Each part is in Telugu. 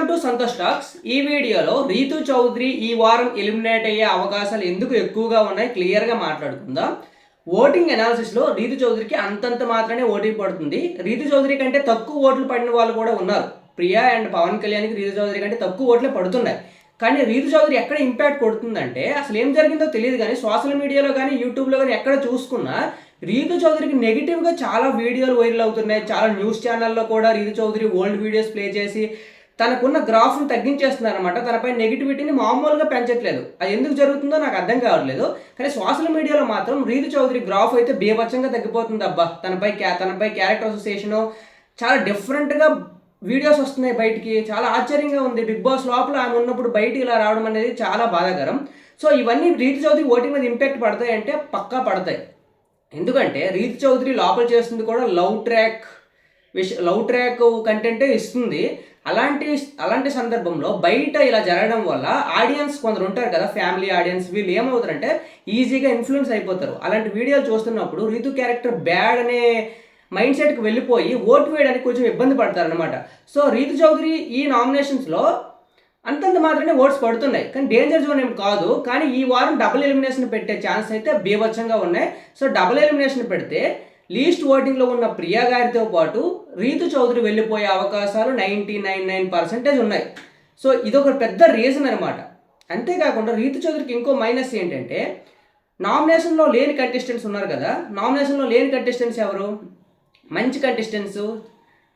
Welcome to Santosh talks. ఈ వీడియోలో రీతు చౌదరి ఈ వారం ఎలిమినేట్ అయ్యే అవకాశాలు ఎందుకు ఎక్కువగా ఉన్నాయి క్లియర్గా మాట్లాడుకుందాం. ఓటింగ్ అనాలిసిస్లో రీతు చౌదరికి అంతంత మాత్రమే ఓటింగ్ పడుతుంది. రీతు చౌదరి కంటే తక్కువ ఓట్లు పడిన వాళ్ళు కూడా ఉన్నారు. ప్రియా అండ్ పవన్ కళ్యాణ్కి రీతు చౌదరి కంటే తక్కువ ఓట్లే పడుతున్నాయి. కానీ రీతు చౌదరి ఎక్కడ ఇంపాక్ట్ కొడుతుందంటే అసలు ఏం జరిగిందో తెలియదు, కానీ సోషల్ మీడియాలో కానీ యూట్యూబ్లో కానీ ఎక్కడ చూసుకున్నా రీతు చౌదరికి నెగిటివ్గా చాలా వీడియోలు వైరల్ అవుతున్నాయి. చాలా న్యూస్ ఛానల్లో కూడా Rithu Chowdary old videos play చేసి తనకున్న గ్రాఫ్ను తగ్గించేస్తున్నారనమాట. తనపై నెగిటివిటీని మామూలుగా పెంచట్లేదు. అది ఎందుకు జరుగుతుందో నాకు అర్థం కావట్లేదు. కానీ సోషల్ మీడియాలో మాత్రం రీతు చౌదరి గ్రాఫ్ అయితే బీభత్సంగా తగ్గిపోతుంది. అబ్బా తనపై క్యారెక్టర్ అసోసియేషను చాలా డిఫరెంట్గా వీడియోస్ వస్తున్నాయి బయటికి. చాలా ఆశ్చర్యంగా ఉంది. బిగ్ బాస్ లోపల ఆమె ఉన్నప్పుడు బయటికి ఇలా రావడం అనేది చాలా బాధాకరం. సో ఇవన్నీ రీతు చౌదరి ఓటింగ్ మీద ఇంపాక్ట్ పడతాయి అంటే పక్కా పడతాయి. ఎందుకంటే రీతు చౌదరి లోపల చేస్తుంది కూడా లవ్ ట్రాక్ కంటెంటే ఇస్తుంది. అలాంటి సందర్భంలో బయట ఇలా జరగడం వల్ల ఆడియన్స్ కొందరు ఉంటారు కదా, ఫ్యామిలీ ఆడియన్స్, వీళ్ళు ఏమవుతారంటే ఈజీగా ఇన్ఫ్లుయెన్స్ అయిపోతారు. అలాంటి వీడియోలు చూస్తున్నప్పుడు రీతు క్యారెక్టర్ బ్యాడ్ అనే మైండ్ సెట్కి వెళ్ళిపోయి ఓటు వేయడానికి కొంచెం ఇబ్బంది పడతారనమాట. సో రీతు చౌదరి ఈ నామినేషన్స్లో అంతంత మాత్రమే ఓట్స్ పడుతున్నాయి, కానీ డేంజర్ జోన్ ఏం కాదు. కానీ ఈ వారం డబుల్ ఎలిమినేషన్ పెట్టే ఛాన్స్ అయితే బీభత్సంగా ఉన్నాయి. సో డబుల్ ఎలిమినేషన్ పెడితే లీస్ట్ ఓటింగ్లో ఉన్న ప్రియా గారితో పాటు రీతు చౌదరి వెళ్ళిపోయే అవకాశాలు 99% ఉన్నాయి. సో ఇదొక పెద్ద రీజన్ అనమాట. అంతేకాకుండా రీతు చౌదరికి ఇంకో మైనస్ ఏంటంటే నామినేషన్లో లేని కంటెస్టెంట్స్ ఉన్నారు కదా. నామినేషన్లో లేని కంటెస్టెంట్స్ ఎవరు? మంచి కంటెస్టెంట్స్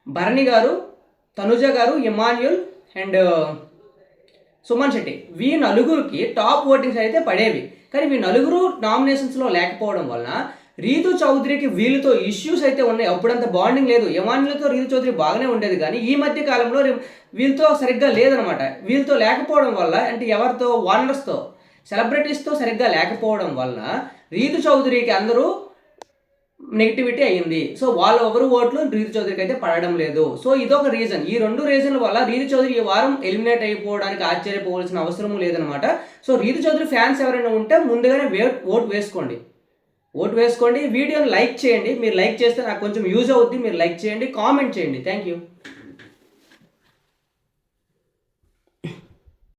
భరణి గారు, తనుజ గారు, Emmanuel and Suman Shetty. We నలుగురికి టాప్ ఓటింగ్స్ అయితే పడేవి. కానీ వీ నలుగురు నామినేషన్స్లో లేకపోవడం వలన రీతు చౌదరికి వీళ్ళతో ఇష్యూస్ అయితే ఉన్నాయి. అప్పుడంత బాండింగ్ లేదు. ఇమాన్యుల్తో రీతు చౌదరి బాగానే ఉండేది, కానీ ఈ మధ్య కాలంలో వీళ్ళతో సరిగ్గా లేదనమాట. వీళ్ళతో లేకపోవడం వల్ల, అంటే ఎవరితో, ఓనర్స్తో, సెలబ్రిటీస్తో సరిగ్గా లేకపోవడం వల్ల రీతు చౌదరికి అందరూ నెగిటివిటీ అయ్యింది. సో వాళ్ళ ఎవరు ఓట్లు రీతు చౌదరికి అయితే పడడం లేదు. సో ఇదొక రీజన్. ఈ రెండు రీజన్ల వల్ల రీతు చౌదరి ఈ వారం ఎలిమినేట్ అయిపోవడానికి ఆశ్చర్యపోవాల్సిన అవసరం లేదనమాట. సో రీతు చౌదరి ఫ్యాన్స్ ఎవరైనా ఉంటే ముందుగానే ఓటు వేసుకోండి. వీడియోని లైక్ చేయండి. మీరు లైక్ చేస్తే నాకు కొంచెం యూజ్ అవుద్ది. మీరు లైక్ చేయండి, కామెంట్ చేయండి. Thank you.